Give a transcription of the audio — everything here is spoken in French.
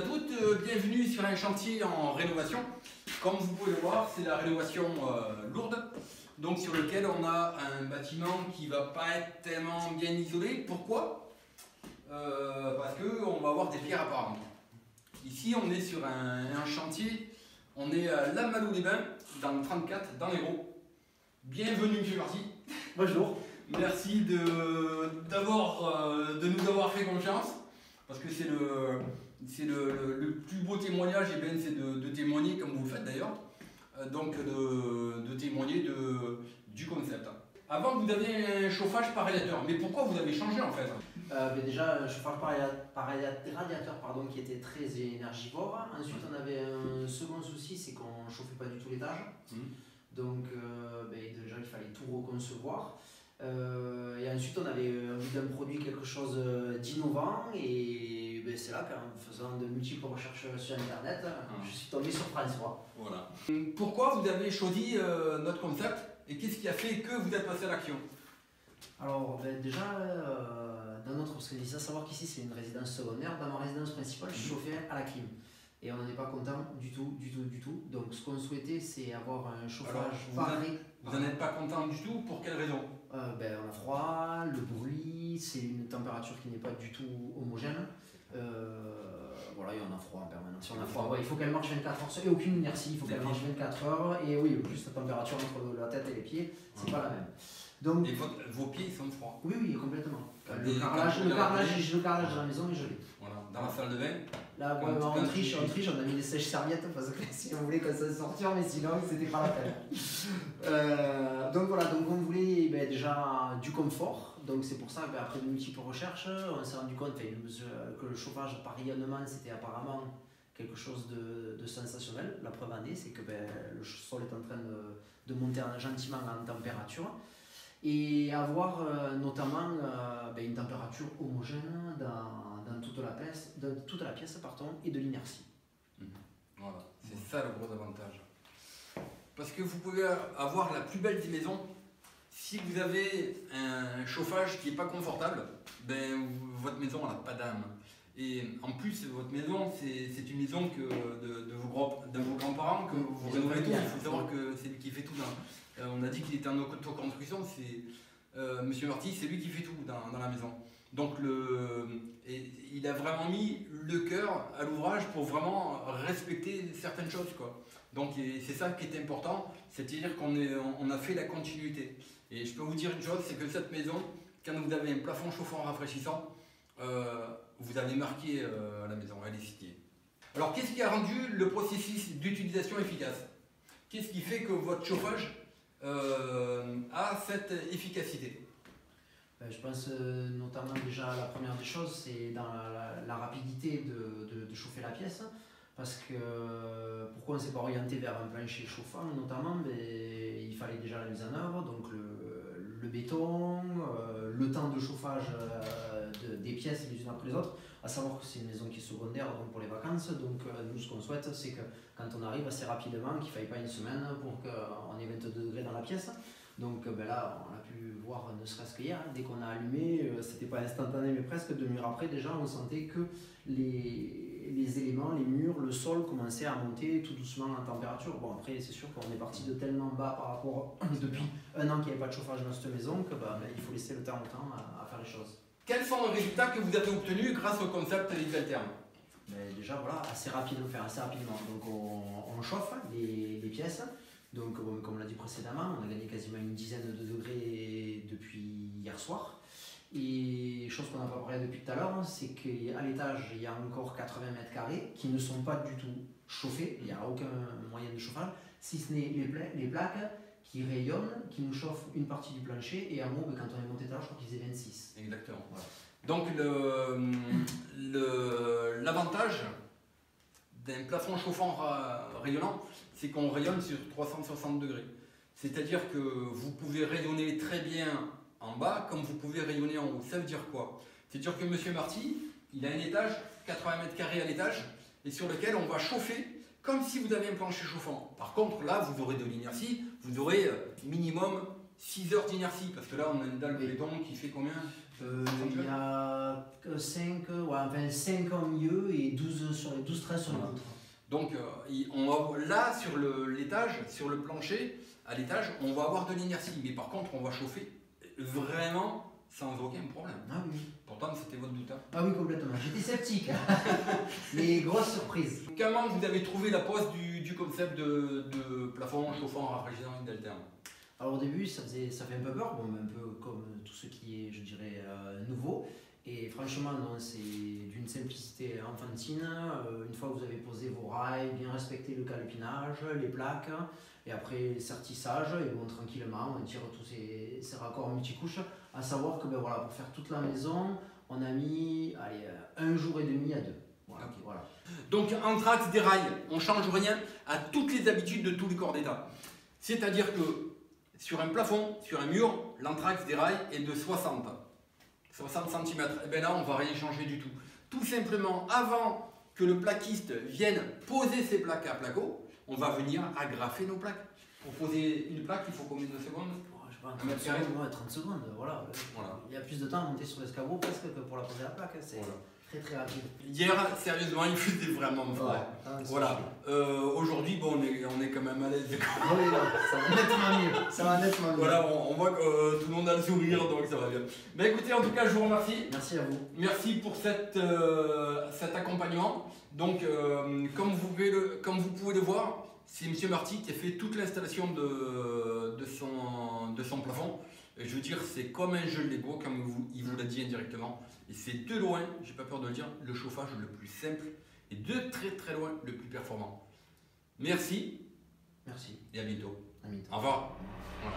toutes, bienvenue sur un chantier en rénovation. Comme vous pouvez le voir, c'est la rénovation lourde, donc sur lequel on a un bâtiment qui ne va pas être tellement bien isolé. Pourquoi? Parce qu'on va avoir des pierres apparentes. Ici, on est sur un chantier, on est à La Malou-les-Bains, dans le 34, dans l'Hérault. Bienvenue, monsieur Marty. Bonjour. Merci de nous avoir fait confiance, parce que c'est le plus beau témoignage, et bien c'est de témoigner comme vous le faites d'ailleurs, donc de témoigner du concept. Avant, vous aviez un chauffage par radiateur, mais pourquoi vous avez changé en fait? Déjà, un chauffage par radiateur qui était très énergivore. Ensuite, on avait un second souci, c'est qu'on ne chauffait pas du tout l'étage. Donc, déjà, il fallait tout reconcevoir. Et ensuite, on avait envie d'un produit, quelque chose d'innovant. Et c'est là qu'en faisant de multiples recherches sur Internet, je suis tombé sur François. Voilà. Pourquoi vous avez choisi notre concept et qu'est-ce qui a fait que vous êtes passé à l'action? Alors, déjà, parce qu'il faut savoir qu'ici, c'est une résidence secondaire. Dans ma résidence principale, je chauffais à la clim. Et on n'en est pas content du tout. Donc ce qu'on souhaitait, c'est avoir un chauffage pareil. Vous n'en êtes pas content du tout, pour quelle raison? On a froid, le bruit, c'est une température qui n'est pas du tout homogène. Voilà, et on a froid en permanence. Si on a froid, il faut qu'elle marche 24 heures, et aucune inertie, il faut qu'elle marche 24 heures. Et oui, plus la température entre la tête et les pieds, c'est pas la même. Donc, et vos pieds ils sont froids? Oui, complètement. Le carrelage de la maison est gelé. Voilà. Dans la salle de bain? Là, en triche, on a mis des sèches-serviettes parce que si on voulait que ça sortir, mais sinon c'était pas la peine. Donc voilà, on voulait déjà du confort. Donc c'est pour ça qu'après de multiples recherches, on s'est rendu compte que le chauffage par rayonnement c'était apparemment quelque chose de sensationnel. La preuve en est, c'est que le sol est en train de monter gentiment en température. Et avoir notamment une température homogène dans toute la pièce et de l'inertie. Voilà, c'est ça le gros avantage. Parce que vous pouvez avoir la plus belle des maisons, si vous avez un chauffage qui n'est pas confortable, votre maison n'a pas d'âme. Et en plus, votre maison, c'est une maison de vos grands-parents que vous rénovez tout. Il faut savoir que c'est lui qui fait tout. On a dit qu'il était en autoconstruction, Monsieur Marty, c'est lui qui fait tout dans la maison. Donc il a vraiment mis le cœur à l'ouvrage pour vraiment respecter certaines choses, quoi. Donc c'est ça qui est important, c'est-à-dire qu'on a fait la continuité. Et je peux vous dire une chose, c'est que cette maison, quand vous avez un plafond chauffant rafraîchissant, vous avez marqué la maison, elle est signée. Alors qu'est-ce qui a rendu le processus d'utilisation efficace? Qu'est-ce qui fait que votre chauffage a cette efficacité? Je pense notamment déjà la première des choses, c'est dans la rapidité de chauffer la pièce. Parce que pourquoi on ne s'est pas orienté vers un plancher chauffant notamment, il fallait déjà la mise en œuvre, donc le béton, le temps de chauffage des pièces les unes après les autres, à savoir que c'est une maison qui est secondaire donc pour les vacances, donc nous ce qu'on souhaite c'est que quand on arrive assez rapidement, qu'il ne faille pas une semaine pour qu'on ait 22 degrés dans la pièce. Donc là on a pu voir ne serait-ce qu'hier, dès qu'on a allumé, c'était pas instantané mais presque 2 heures après déjà on sentait que les éléments, les murs, le sol commençaient à monter tout doucement en température. Bon après c'est sûr qu'on est parti de tellement bas par rapport depuis un an qu'il n'y avait pas de chauffage dans cette maison que il faut laisser le temps au temps à faire les choses. Quels sont les résultats que vous avez obtenus grâce au concept Exalterm? Déjà voilà, assez rapidement. Donc on chauffe les pièces. Donc comme on l'a dit précédemment, on a gagné quasiment une dizaine de degrés depuis hier soir. Et chose qu'on n'a pas parlé depuis tout à l'heure, c'est qu'à l'étage, il y a encore 80 mètres carrés qui ne sont pas du tout chauffés. Il n'y a aucun moyen de chauffage, si ce n'est les plaques qui rayonnent, qui nous chauffent une partie du plancher. Et en haut, quand on est monté tout à l'heure, je crois qu'ils faisaient 26. Exactement. Voilà. Donc l'avantage d'un plafond chauffant rayonnant, c'est qu'on rayonne sur 360 degrés. C'est-à-dire que vous pouvez rayonner très bien en bas comme vous pouvez rayonner en haut. Ça veut dire quoi? C'est-à-dire que Monsieur Marty, il a un étage, 80 mètres carrés à l'étage, et sur lequel on va chauffer comme si vous aviez un plancher chauffant. Par contre, là, vous aurez de l'inertie, vous aurez minimum 6 heures d'inertie, parce que là, on a une dalle de béton qui fait combien? Il y a 5 en milieu et 12 sur les 12 12-13 sur la poutre. Donc là sur l'étage, sur le plancher, à l'étage, on va avoir de l'inertie. Mais par contre, on va chauffer vraiment sans aucun problème. Ah oui. Pourtant, c'était votre doute. Hein. Ah oui, complètement. J'étais sceptique. Mais grosse surprise. Comment vous avez trouvé la pose du concept de plafond chauffant rafraîchissant alterne? Alors au début, ça fait un peu peur, bon, un peu comme tout ce qui est, je dirais, nouveau. Et franchement, non, c'est d'une simplicité enfantine. Une fois que vous avez posé vos rails, bien respecter le calepinage, les plaques, et après les sertissages, et bon, tranquillement, on tire tous ces raccords multicouches. À savoir que ben, voilà, pour faire toute la maison, on a mis 1 jour et demi à 2. Voilà, okay. Voilà. Donc Anthrax déraille, on ne change rien à toutes les habitudes de tous les corps d'état. C'est-à-dire que sur un plafond, sur un mur, l'Anthrax déraille est de 60 cm. Et bien là, on ne va rien changer du tout. Tout simplement, avant que le plaquiste vienne poser ses plaques à placo, on va venir agrafer nos plaques. Pour poser une plaque, il faut combien de secondes? 30 secondes, voilà. Il y a plus de temps à monter sur l'escabeau presque que pour la poser à la plaque. C'est très rapide. Hier, sérieusement, il faisait vraiment froid. Ouais, voilà. Aujourd'hui, bon, on est quand même à l'aise. Ah oui, ça va nettement mieux. Ça va nettement mieux. Voilà, on voit que tout le monde a le sourire, donc ça va bien. Mais écoutez, en tout cas, je vous remercie. Merci à vous. Merci pour cet accompagnement. Donc, comme vous pouvez le voir, c'est M. Marty qui a fait toute l'installation de son plafond. Et je veux dire, c'est comme un jeu Lego, comme il vous l'a dit indirectement. Et c'est de loin, j'ai pas peur de le dire, le chauffage le plus simple et de très très loin le plus performant. Merci. Merci. Et à bientôt. À bientôt. Au revoir. Voilà.